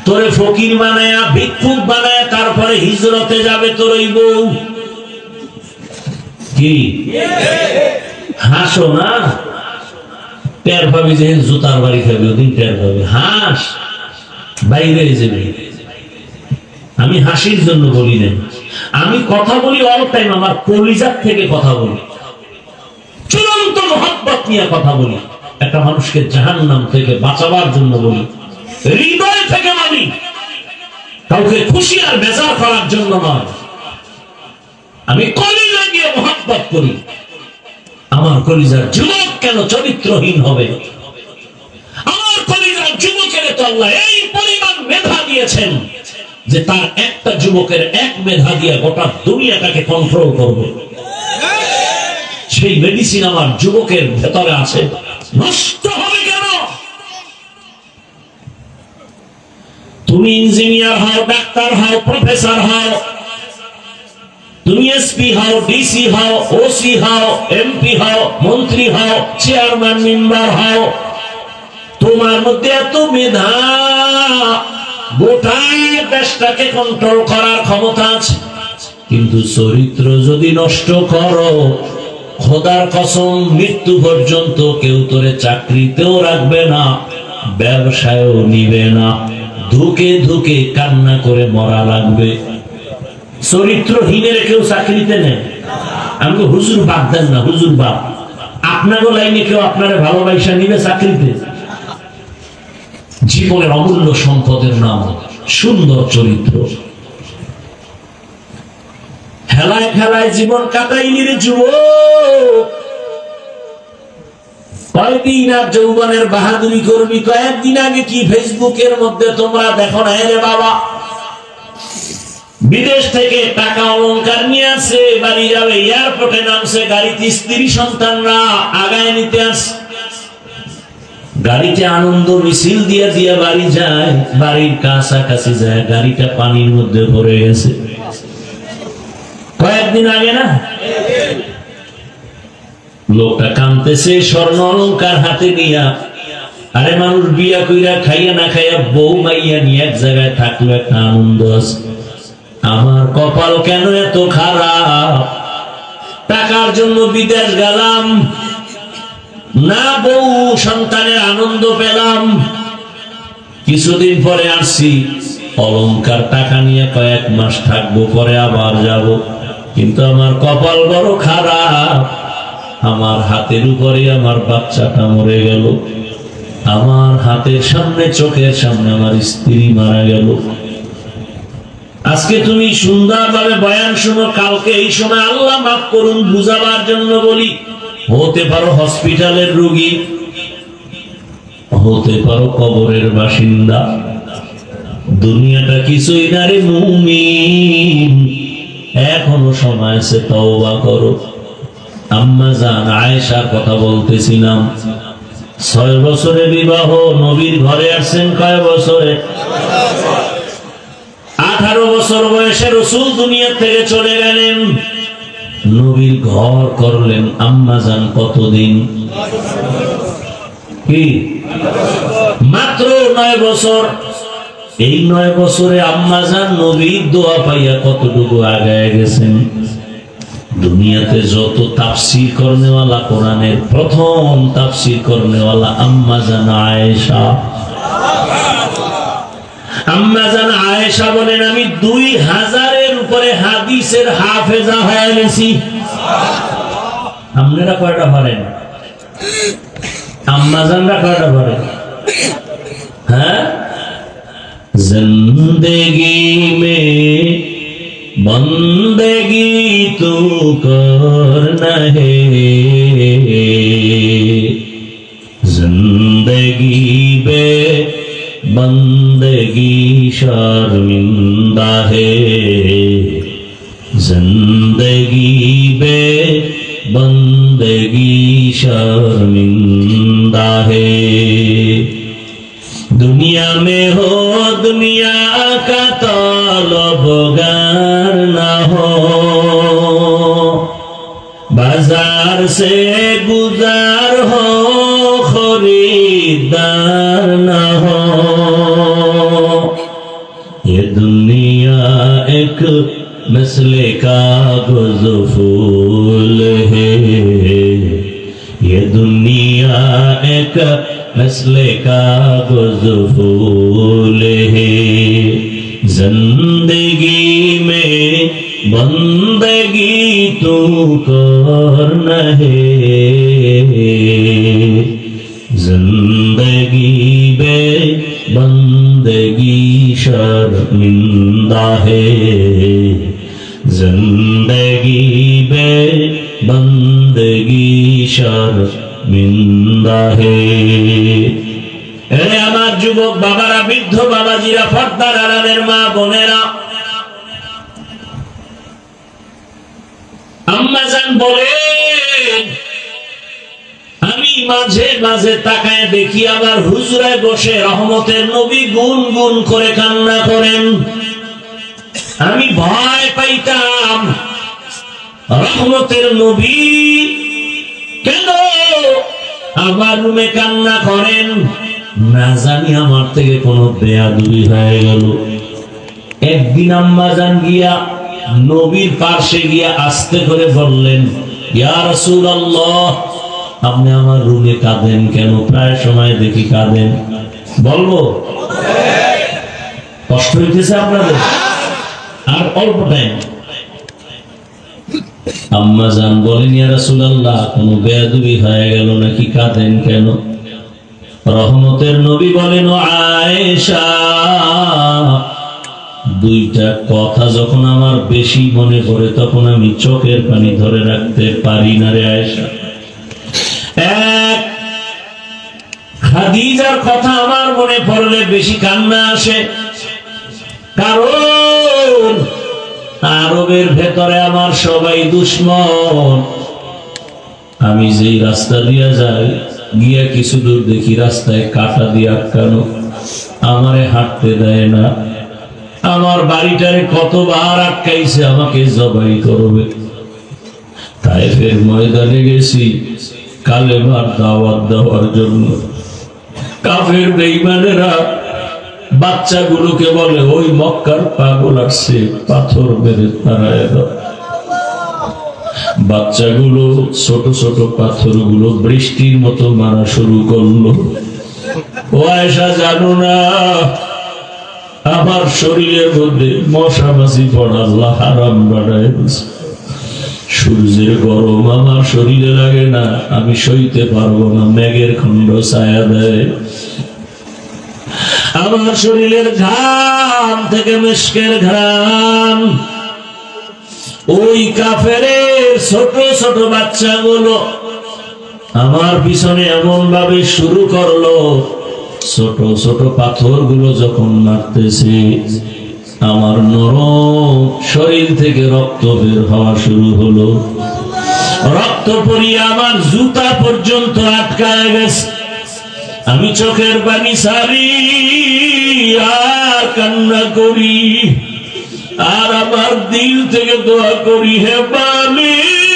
তোরে ফকির বানায়া, ভিক্ষুক বানায়া তারপরে হিজরতে যাবে তোর ওই বউ। কি হাসো না? টের পাবি যে জুতার বাড়ি খাবি, ওদিন টের পাবি। হাস, বাইরে যাবে। আমি হাসির জন্য বলি না, আমি কথা বলি অল টাইম, আমার কলিজার থেকে কথা বলি, চূড়ান্ত মহব্বত নিয়ে কথা বলি। একটা মানুষকে জাহান্নাম থেকে বাঁচাবার জন্য বলি, হৃদয় থেকে বলি, কাউকে খুশি আর বেজার করার জন্য নয়। আমি কলিজা গিয়ে মহব্বত করি। আমার কলিজার যুবক কেন চরিত্রহীন হবে? আমার কলিজার যুবকের তো আল্লাহ এই পরিমাণ মেধা দিয়েছেন যে তার একটা যুবকের 1 মেধা দিয়ে গোটা দুনিয়াটাকে কন্ট্রোল করবে। সেই মেডিসিন আমার যুবকের ভেতরে আছে, নষ্ট হবে কেন? তুমি ইঞ্জিনিয়ার হও, ডাক্তার হও, প্রফেসর হও, তুমি এসপি হও, ডিসি হও, ওসি হও, এমপি হও, মন্ত্রী হও, চেয়ারম্যান মেম্বার হও, তোমার মধ্যে এত মেধা, গোটা দেশটাকে কন্ট্রোল করার ক্ষমতা আছে। কিন্তু চরিত্র যদি নষ্ট করো, খোদার কসম মৃত্যু পর্যন্ত কেউ তোরে চাকরিতেও রাখবে না, ব্যবসায়ও নিবে না, ধুকে ধুকে কান্না করে মরা লাগবে। চরিত্রহীনের কেউ চাকরিতে নেই। আমাকে হুজুর বাদ দেন না, হুজুর বাদ। আপনারও লাইনে কেউ আপনারা ভালোবাসা নিবে চাকরিতে? জীবনের অমূল্য সম্পদের নাম সুন্দর চরিত্র। খেলায় খেলায় জীবন কাটাইলি রে যুবক, কয়েকদিন আর যৌবনের বাহাদুরি করবি। কয়েকদিন আগে কি ফেসবুকের মধ্যে তোমরা দেখো না রে বাবা, বিদেশ থেকে টাকা অলংকার নিয়ে আসে, বাড়ি যাবে, এয়ারপোর্টে নামছে, গাড়িতে স্ত্রী সন্তানরা আগায় নিতে আসে, গাড়িতে আনন্দ মিছিল দিয়ে দিয়ে বাড়ি যায়, বাড়ির কাছাকাছি যায়, গাড়িটা পানির মধ্যে পড়ে গেছে। কয়েকদিন আগে না, লোকটা কাঁদতেছে, স্বর্ণ অলংকার হাতে নিয়া। আরে মানুষ বিয়া কইরা খাইয়া না খাইয়া বউ মাইয়া নিয়ে এক জায়গায় থাকলো, একটা আনন্দ আছে। আমার কপাল কেন এত খারাপ, টাকার জন্য বিদেশ গেলাম না, বউ সন্তানের আনন্দ পেলাম, কিছুদিন পরে আসছি, অলংকার টাকা নিয়ে কয়েক মাস থাকবো, পরে আবার যাব। কিন্তু আমার কপাল বড় খারাপ, আমার হাতের উপরে আমার বাচ্চাটা মরে গেল, আমার হাতের সামনে, চোখের সামনে আমার স্ত্রী মারা গেল। আজকে তুমি সুন্দরভাবে বয়ান শুনো, কালকে এই সময় আল্লাহ মাফ করুন বুঝাবার জন্য বলি, হতে পারো হসপিটালের রোগী, হতে পারো কবরের বাসিন্দা, দুনিয়াটা কিছুই না রে মুমিন, এখনো সময় আছে, তওবা করো। আম্মা জান আয়েশার কথা বলতেছিলাম, 6 বছরে বিবাহ, নবীর ঘরে আসছেন কয় বছরে? 18 বছর বয়সে রাসূল দুনিয়া থেকে চলে গেলেন। নবীর ঘর করলেন আম্মাজান কতদিন? কি মাত্র 9 বছর। এই 9 বছরে আম্মাজান নবীর দোয়া পাইয়া কতটুকু আগায় গেছেন। দুনিয়াতে যত তাফসীর করনেওয়ালা, কোরআনের প্রথম তাফসীর করনেওয়ালা আম্মাজান আয়েশা। আম্মাজান আয়েশা বলেন, আমি 2000-এর উপরে হাদিসের হাফেজা হয়ে গেছি। আপনারা কয়টা পারেন? আম্মাজানরা কয়টা পারেন? হ্যাঁ, জিন্দেগি মে বন্দেগি তু করনা হে, জিন্দেগি বে बंदगी शर्मिंदा है, जिंदगी बे बंदगी शर्मिंदा है। दुनिया में हो दुनिया का तलबगार ना हो, बाजार से गुजार हो खरीदार ना हो। ये दुनिया एक मसले का कागज फूल है, ये दुनिया एक मसले का कागज फूल है। जिंदगी में बंदगी तू करना है, जिंदगी बे बंदगी शर्मिंदा है, जिंदगी बे बंदगी शर्मिंदा है। আমার যুবক বাবারা, বৃদ্ধ বাবাজিরা, পর্দার আড়ালের মা বোনেরা, আম্মাজান বলেন, আমি মাঝে মাঝে তাকায় দেখি আমার হুজরায় বসে রহমতের নবী গুন গুন করে কান্না করেন। আমি ভয় পাইতাম, রহমতের নবী কেন আমার রুমে কান্না করেন? না জানি আমার থেকে কোনো বেয়াদবি হয়ে গেল। একদিন আম্মাজান গিয়া নবীর পাশে গিয়া আস্তে করে বললেন, ইয়া রাসূলুল্লাহ, আপনি আমার রুমে কাঁদেন কেন? প্রায় সময় দেখি কাঁদেন। বলবো কষ্ট হইতেছে আপনাদের? আর অল্প টাইম। আম্মাজান বলেন, ইয়া রাসূলুল্লাহ, কোনো বেয়াদবি হয়ে গেল নাকি? কাঁদেন কেন? রহমতের নবী বলেন, ও আয়েশা, দুইটা কথা যখন আমার বেশি মনে পড়ে তখন আমি চোখের পানি ধরে রাখতে পারি না রে আয়েশা। এক, খাদিজার কথা আমার মনে পড়লে বেশি কান্না আসে, কারণ আরবের ভেতরে আমার সবাই দুশ্মন। আমি যেই রাস্তা দিয়া যাই, গিয়া কিছু দূর দেখি রাস্তায় কাঁটা দিয়ে আটকানো, আমারে হাঁটতে দেয় না। আমার বাড়িটারে কতবার আটকাইছে, আমাকে জবাই করবে। তায়েফের ময়দানে গেছি কালেমার দাওয়াত দেওয়ার জন্য। কাফের বেঈমানেরা বাচ্চাগুলোকে বলে, ওই মক্কার পাগল আসছে, পাথর মেরে তাড়ায় দাও। বাচ্চাগুলো ছোট ছোট পাথরগুলো বৃষ্টির মতো মারা শুরু করলো। ও আয়েশা, জানো না আমার শরীরের মধ্যে মশা মাছি পড়া আল্লাহ হারাম বানায় দিয়েছে। সূর্যের গরম আমার শরীরে লাগে না, আমি সইতে পারবো না। মেঘের খণ্ড ছায়া দেয়, আমার শরীরের ঘাম থেকে মিশকের ঘ্রাণ। ওই কাফেরের ছোট ছোট বাচ্চাগুলো আমার পিছনে এমন ভাবে শুরু করলো, ছোট ছোট পাথরগুলো যখন মারতেছে, আমার নরম শরীর থেকে রক্ত বের হওয়া শুরু হলো। রক্ত পড়িয়ে আমার জুতা পর্যন্ত আটকায় গেছে। আমি চোখের পানি ছাড়ি আর কান্না করি, আর আমার দিল থেকে দোয়া করি, হে মালিক,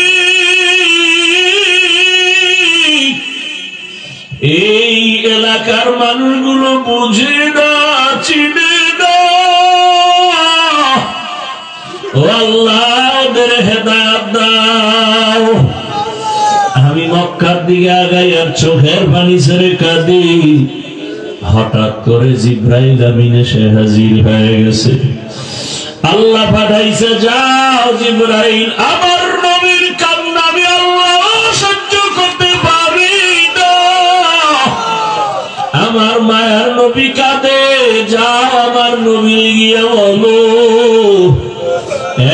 এই এলাকার মানুষগুলো বুঝে না, চিনে না। ও আল্লাহ, ওদের হেদায়েত দাও। আমি মক্কার দিকে আগাই আর চোখের পানি ছেড়ে কাঁদি। হঠাৎ করে জিব্রাইল আমিন এসে হাজির হয়ে গেছে। আল্লাহ পাঠাইছে, যাও জিব্রাইল, আমার নবীর কান্না আমি আল্লাহ সহ্য করতে পারি না। আমার মায়ার নবী কাঁদে, যাও আমার নবী গিয়ে বলো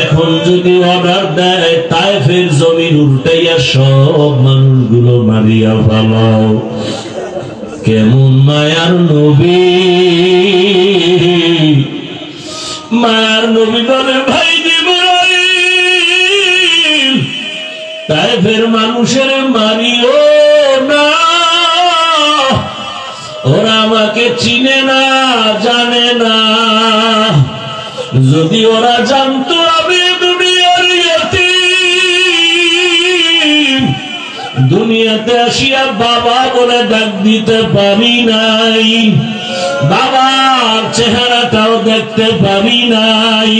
এখন যদি অর্ডার দেয় তায়েফের জমিন উল্টাইয়া সব মানুষগুলো মারিয়া ফেলাও। কেমন মায়ার নবী! মায়ার নবী বলে, ভাই জিবরাইল, তায়েফের মানুষের মারিও না, ওরা আমাকে চিনে না, জানে না। যদি ওরা জানতো আমি দুনিয়ার ইয়তীম, দুনিয়াতে আসিয়া বাবা বলে ডাক দিতে পারি নাই, বাবার চেহারাটাও দেখতে পারি নাই।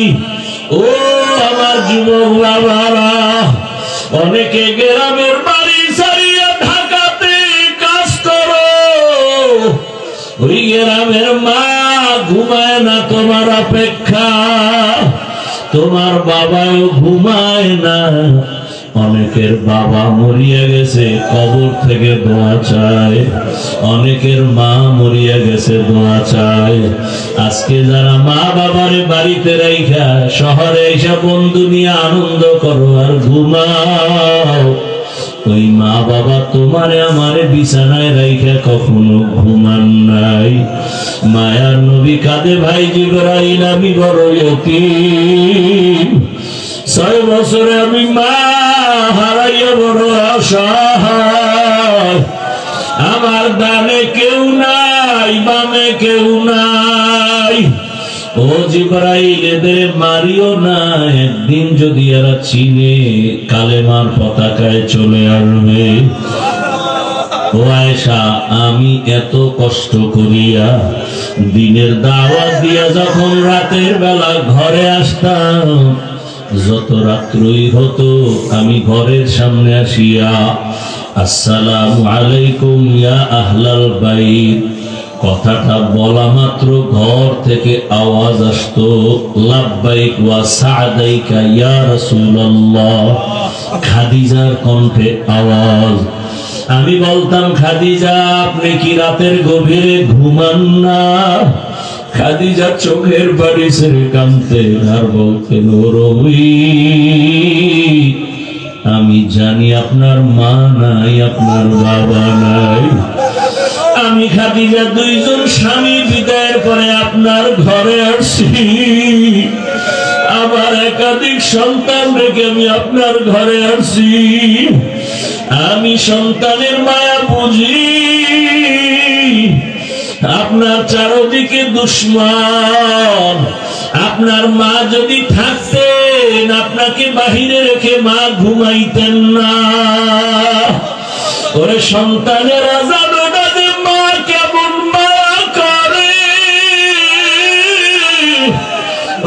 ও আমার যুবক বাবারা, অনেকে গ্রামের বাড়ি ছাড়িয়া ঢাকাতে কাজ করো, ওই গ্রামের মা ঘুমায় না তোমার অপেক্ষা, তোমার বাবাও ঘুমায় না। অনেকের বাবা মরিয়া গেছে, কবর থেকে দোয়া চায়। অনেকের মা মরিয়া গেছে, দোয়া চায়। আজকে যারা মা বাবারে বাড়িতে রাইখা শহরে এসে বন্ধু নিয়ে আনন্দ করো আর ঘুমাও, ওই মা বাবা তোমারে আমারে বিছানায় রাইখা কখনো ঘুমান নাই। মায়ার নবী কাঁদে, ভাই জিবরাইল, আমি বড় ইয়তীম, 6 বছরে আমি মা হারাইয়া বড় অসহায়, আমার ডানে কেউ নাই, বামে কেউ নাই। ও জিবরাইল, এদের মারিও না, একদিন যদি এরা চিনে কালেমার পতাকায় চলে আসবে। ও আয়েশা, আমি এত কষ্ট করিয়া দিনের দাওয়াত দিয়া যখন রাতের বেলা ঘরে আসতাম, যত রাত্রই হতো আমি ঘরের সামনে আসিয়া আসসালামু আলাইকুম ইয়া আহলাল বাইত কথাটা বলা মাত্র ঘর থেকে আওয়াজ আসতো, লাব্বাইক ওয়া সা'দাইকা ইয়া রাসূলুল্লাহ। খাদিজার কণ্ঠে আওয়াজ। আমি বলতাম, খাদিজা আপনি কি রাতের গভীরে ঘুমান না? খাদিজা চোখের পানি ছেড়ে কাঁদতেন আর বলতেন, ও রবি, আমি জানি আপনার মা নাই, আপনার বাবা নাই। আমি খাদিজা দুইজন স্বামী বিদায়ের পরে আপনার ঘরে আসছি, আমার একাধিক সন্তান রেখে আমি আপনার ঘরে আসছি। আমি সন্তানের মায়া বুঝি, আপনার চারদিকে দুশ্মন। আপনার মা যদি থাকতেন, আপনাকে বাহিরে রেখে মা ঘুমাইতেন না। ওরে সন্তানের আজাদ ওটাতে মা কেমন মায়া করে।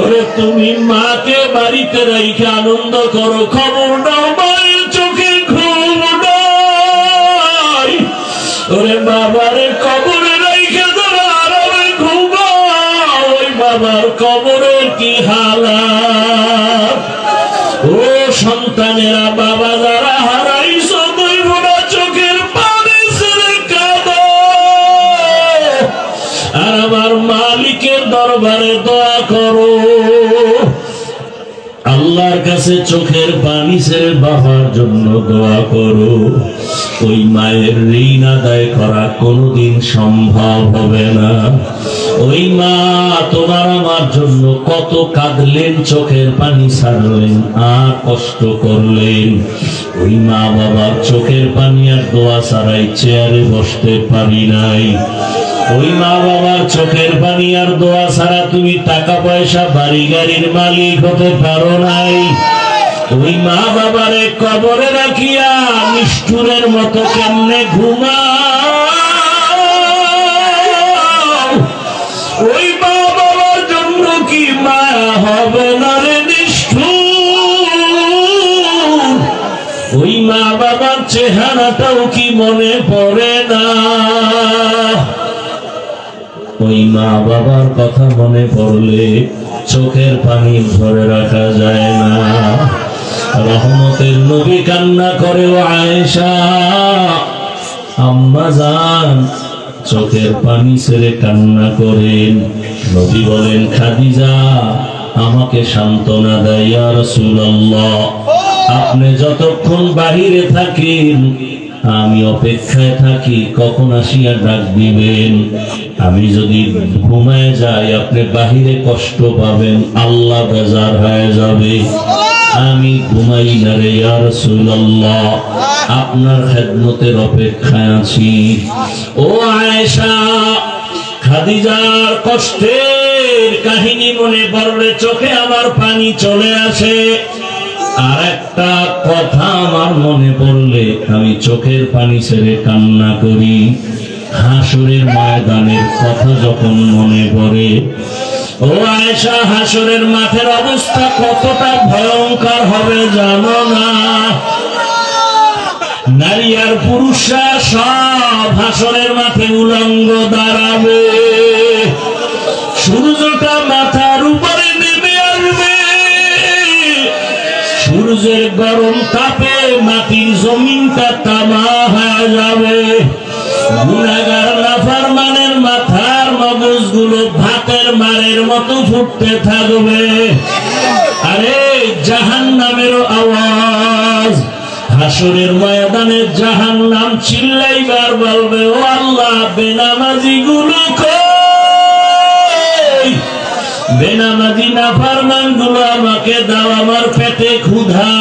ওরে তুমি মাকে বাড়িতে রেখে আনন্দ করো, খবর নাও মায়ের চোখে ঘুম নাই। ওরে বাবারে কবরে রেখে যারা আরামে ঘুমাও, ওই বাবার কবরের কি হালাত। ও সন্তানেরা, বাবা যারা হারাইছো, দুই ফোঁটা চোখের পানি ছেড়ে কাঁদো আর আমার মালিকের দরবারে দোয়া করো। আল্লাহর কাছে চোখের পানি ছেড়ে বাবার জন্য দোয়া করো। ওই মায়ের ঋণ আদায় করা কোনোদিন সম্ভব হবে না। ওই মা তোমার আমার জন্য কত কাঁদলেন, চোখের পানি ছাড়লেন আর কষ্ট করলেন। ওই মা বাবার চোখের পানি আর দোয়া ছাড়াই চেয়ারে বসতে পারি নাই। ওই মা বাবার চোখের পানি আর দোয়া ছাড়া তুমি টাকা পয়সা বাড়ি গাড়ির মালিক হতে পারো নাই। ওই মা বাবারে কবরে রাখিয়া নিষ্ঠুরের মতো কেমনে ঘুমা চেহারাটাও কি মনে পড়ে না? ওই মা বাবার কথা মনে পড়লে চোখের পানি ধরে রাখা যায় না। রহমতের নবী কান্না করে, ও আয়েশা আম্মা জান চোখের পানি ছেড়ে কান্না করেন। নবী বলেন, খাদিজা আমাকে সান্ত্বনা দেয়, ইয়া রাসূলুল্লাহ আপনি যতক্ষণ বাহিরে থাকেন আমি অপেক্ষায় থাকি কখন আসিয়া ডাক দিবেন। আমি যদি ঘুমায় যাই আপনি বাহিরে কষ্ট পাবেন, আল্লাহ বেজার হয়ে যাবে। আমি ঘুমাই না রে ইয়া রাসূলুল্লাহ, আপনার খেদমতের অপেক্ষায় আছি। ও আয়েশা, খাদিজার কষ্টের কাহিনী মনে পড়লে চোখে আমার পানি চলে আসে। আর একটা কথা আমার মনে পড়লে আমি চোখের পানি ছেড়ে কান্না করি। হাসরের ময়দানের কথা যখন মনে পড়ে, ও আয়েশা হাসরের মাঠের অবস্থা কতটা ভয়ঙ্কর হবে জানো না? নারী আর পুরুষরা সব হাসরের মাঠে উলঙ্গ দাঁড়াবে। সূর্যটা মাথার উপরে নেমে আসবে, সূর্যের গরম তাপে মাটির জমিনটা তামা হয়ে যাবে। গুনাহগার নাফরমানের মাথার মগজগুলো ভাতের মারের মতো ফুটতে থাকবে। আরে জাহান্নামের আওয়াজ, হাসরের ময়দানে জাহান্নাম চিল্লাইবার বলবে, ও আল্লাহ বেনামাজি গুলো কই? বেনামাজি নাফরমান গুলো আমাকে দাও, আমার পেটে ক্ষুধা।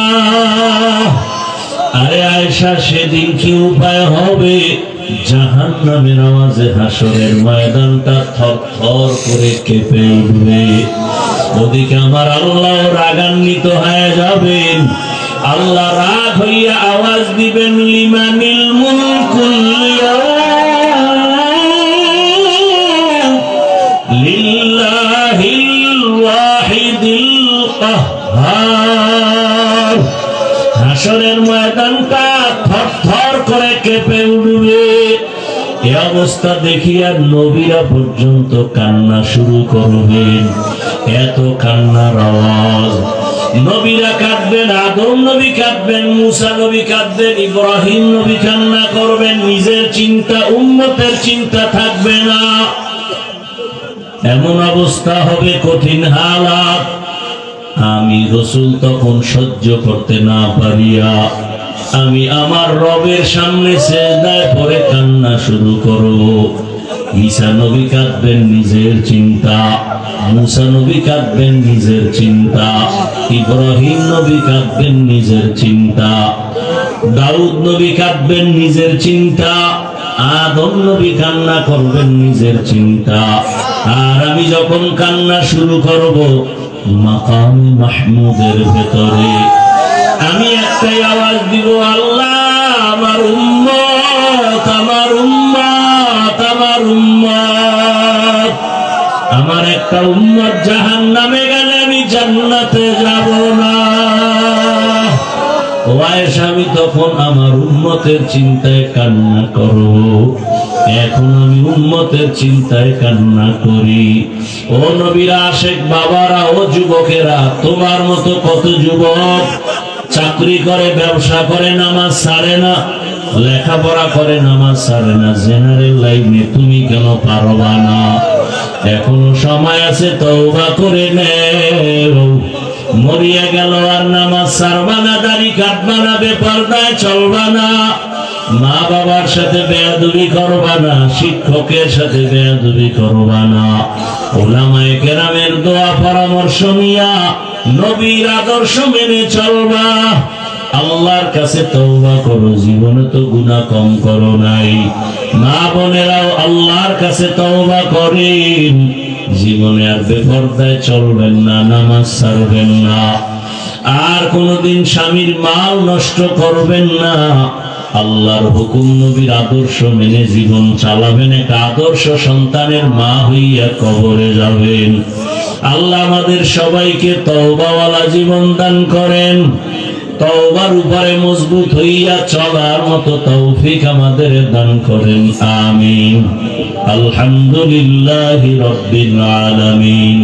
আরে আয়েশা সেদিন কি উপায় হবে? জাহান্নামের আওয়াজে হাসরের ময়দানটা থরথর করে কেঁপে উঠবে। ওদিকে আমার আল্লাহ রাগান্বিত হয়ে যাবেন। আল্লাহ রাগ হইয়া আওয়াজ দিবেন, লিমানিল মুলকুল ইয়াউম লিল্লাহিল ওয়াহিদিল কাহ্হার। হাসরের ময়দানটা থরথর করে কেঁপে উঠবে। এই অবস্থা দেখিয়া নবীরা পর্যন্ত কান্না শুরু করবেন। এত কান্নার আওয়াজ। নবীরা কাঁদবেন, আদম নবী কাঁদবেন, মুসা নবী কাঁদবেন, ইব্রাহিম নবী কান্না করবেন। নিজের চিন্তা, উম্মতের চিন্তা থাকবে না। এমন অবস্থা হবে, কঠিন হালাত। আমি রাসূল তখন সহ্য করতে না পারিয়া আমি আমার রবের সামনে সিজদায় পড়ে কান্না শুরু করব। ঈসা নবী কাঁদবেন নিজের চিন্তা, মুসা নবী কাঁদবেন নিজের চিন্তা, ইব্রাহিম নবী কাঁদবেন নিজের চিন্তা, দাউদ নবী কাঁদবেন নিজের চিন্তা, আদম নবী কান্না করবেন নিজের চিন্তা। আর আমি যখন কান্না শুরু করব, মাকামে মাহমুদের ভেতরে আমি একটাই আওয়াজ দিব, আল্লাহ আমার উম্মত, আমার উম্মত, আমার উম্মত। আমার একটা উম্মত জাহান্নামে গেলে আমি জান্নাতে যাব না। ও আয়েশা, আমি তখন আমার উম্মতের চিন্তায় কান্না করব। এখন আমি উম্মতের চিন্তায় কান্না করি। ও নবীরা, আশেক বাবারা, ও যুবকেরা, তোমার মতো কত যুবক চাকরি করে, ব্যবসা করে, নামাজ ছাড়ে না, লেখাপড়া করে, নামাজ ছাড়ে না। জেনারেল লাইনে তুমি কেন পারবা না? এখনো সময় আছে, তওবা করে নেও। মরিয়া গেল আর নামাজ ছাড়বা না, দাড়ি কাটবা না, বেপরদায় চলবা না, মা বাবার সাথে বেয়াদবি করবা না, শিক্ষকের সাথে বেয়াদবি করবা না। উলামায়ে কেরামের দোয়া পরামর্শ নিয়া নবীর আদর্শ মেনে চলবা। আল্লাহর কাছে তওবা করো, জীবনে তো গুনাহ কম করো নাই। মা বোনেরাও আল্লাহর কাছে তওবা করেন, জীবনে আর বেপরদায় চলবেন না, নামাজ ছাড়বেন না, আর কোনদিন স্বামীর মাল নষ্ট করবেন না। আল্লাহর হুকুম, নবীর আদর্শ মেনে জীবন চালাবেন। এক আদর্শ সন্তানের মা হইয়া কবরে যাবেন। আল্লাহ আমাদের সবাইকে তওবাওয়ালা জীবন দান করেন। তওবার উপরে মজবুত হইয়া চলার মতো তৌফিক আমাদের দান করেন আমিন। আলহামদুলিল্লাহি রাব্বিল আলামিন।